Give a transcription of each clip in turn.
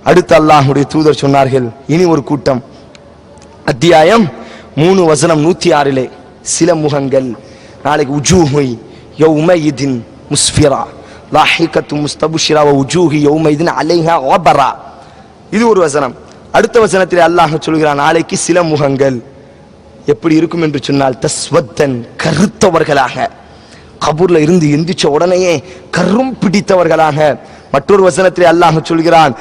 அடுத்து அல்லாஹ்வுடைய தூதர் சொன்னார்கள், இனி ஒரு கூட்டம். அத்தியாயம் 3 வசனம் 106 சில முகங்கள் நாளைக்கு உஜூஹு யௌமைதின் முஸ்ஃபிரா லாஹிகத்து முஸ்தபஷிரா வ உஜூஹு யௌமைதின் அலைஹா கபரா. இது ஒரு வசனம். அடுத்த வசனத்தில் அல்லாஹ் சொல்கிறான், நாளைக்கு சில முகங்கள் எப்படி இருக்கும் என்று சொன்னால் தஸ்வத்தன் கருத்தவர்களாக, கபூர்ல இருந்து எந்திரிச்ச உடனேயே கரும் பிடித்தவர்களாக. மற்றொரு வசனத்தில் அல்லாஹ் சொல்கிறான்,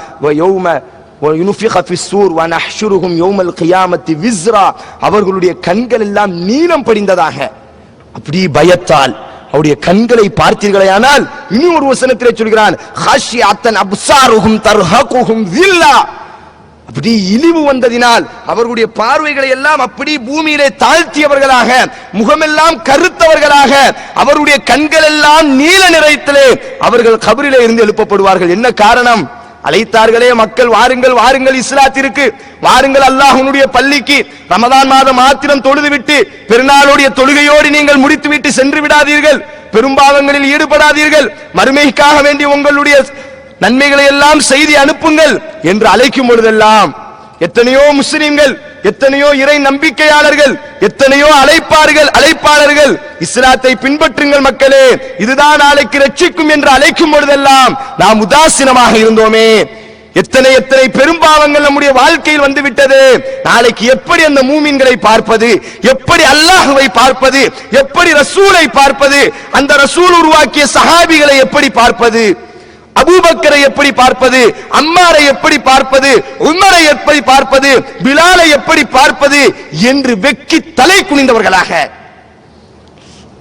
அவர்களுடைய கண்கள் எல்லாம் நீலம் படிந்ததாக. அப்படி பயத்தால் அவருடைய கண்களை பார்த்தீர்களேயானால், இனி ஒரு வசனத்திலே சொல்கிறான், அப்படி இழிவு வந்ததினால் அவர்களுடைய பார்வைகளை எல்லாம் அப்படி பூமியிலே தாழ்த்தியவர்களாக, முகமெல்லாம் கருத்தவர்களாக, அவருடைய கண்கள் எல்லாம் நீல நிறத்திலே அவர்கள் கபரிலே இருந்து எழுப்பப்படுவார்கள். என்ன காரணம்? அழைத்தார்களே மக்கள், வாருங்கள் வாருங்கள் இஸ்லாத்திற்கு வாருங்கள், அல்லாஹ்வுடைய பள்ளிக்கு ரமதான் மாதம் மாத்திரம் தொழுது விட்டு பெருநாளுடைய தொழுகையோடு நீங்கள் முடித்து விட்டு சென்று விடாதீர்கள், பெரும்பாவங்களில் ஈடுபடாதீர்கள், மறுமைக்காக வேண்டி உங்களுடைய நன்மைகளை எல்லாம் செய்தி அனுப்புங்கள் என்று அழைக்கும் பொழுதெல்லாம் எத்தனையோ முஸ்லிம்கள், எத்தனையோ இறை நம்பிக்கையாளர்கள், எத்தனையோ அழைப்பாளர்கள் இஸ்லாத்தை பின்பற்றுங்கள் மக்களே, இதுதான் நாளைக்கு ரட்சிக்கும் என்று அழைக்கும் பொழுதெல்லாம் நாம் உதாசீனமாக இருந்தோமே. எத்தனை எத்தனை பெரும்பாவங்கள் நம்முடைய வாழ்க்கையில் வந்து விட்டது. நாளைக்கு எப்படி அந்த மூமின்களை பார்ப்பது, எப்படி அல்லாஹ்வை பார்ப்பது, எப்படி ரசூலை பார்ப்பது, அந்த ரசூல் உருவாக்கிய சஹாபிகளை எப்படி பார்ப்பது, அபூபக்கரை எப்படி பார்ப்பது, அம்மாரை எப்படி பார்ப்பது, உமரை எப்படி பார்ப்பது, பிலாலை எப்படி பார்ப்பது என்று வெக்கி தலை குனிந்தவர்களாக,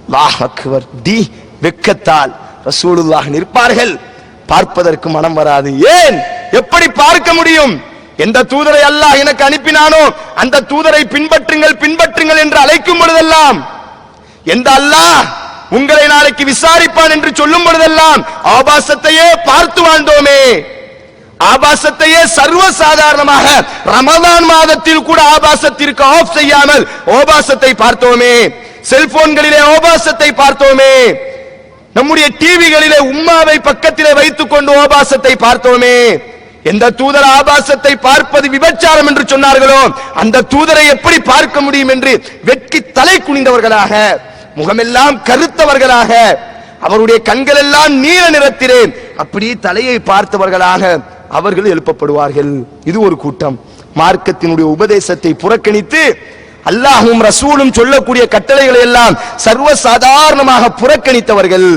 அல்லாஹ் அக்பர் டி வெக்கத்தால் ரசூலுல்லாஹ் நிற்பார்கள். பார்ப்பதற்கு மனம் வராது. ஏன்? எப்படி பார்க்க முடியும்? எந்த தூதரை அல்லாஹ் எனக்கு அனுப்பினானோ அந்த தூதரை பின்பற்றுங்கள் என்று அழைக்கும் பொழுதெல்லாம், எந்த அல்லாஹ் உங்களை நாளைக்கு விசாரிப்பான் என்று சொல்லும் பொழுதெல்லாம் ஆபாசத்தையே பார்த்து வாழ்ந்தோமே. ஆபாசத்தையே சர்வசாதாரணமாக ரமதான் மாதத்தில் கூட ஆபாசத்திற்கு ஆஃப் செய்யாமல் ஆபாசத்தை பார்த்தோமே. செல்போன்களிலே ஆபாசத்தை பார்த்தோமே. நம்முடைய டிவிகளிலே உம்மாவை பக்கத்திலே வைத்துக் கொண்டு ஆபாசத்தை பார்த்தோமே. எந்த தூதர் ஆபாசத்தை பார்ப்பது விபச்சாரம் என்று சொன்னார்களோ அந்த தூதரை எப்படி பார்க்க முடியும் என்று வெட்கி தலை குனிந்தவர்களாக, முகமெல்லாம் கருத்தவர்களாக, அவருடைய கண்கள் எல்லாம் நீல நிறத்திலே அப்படி தலையை பார்த்தவர்களாக அவர்கள் எழுப்பப்படுவார்கள். இது ஒரு கூட்டம். மார்க்கத்தினுடைய உபதேசத்தை புறக்கணித்து அல்லாஹ்வும் ரசூலும் சொல்லக்கூடிய கட்டளைகளை எல்லாம் சர்வசாதாரணமாக புறக்கணித்தவர்கள்.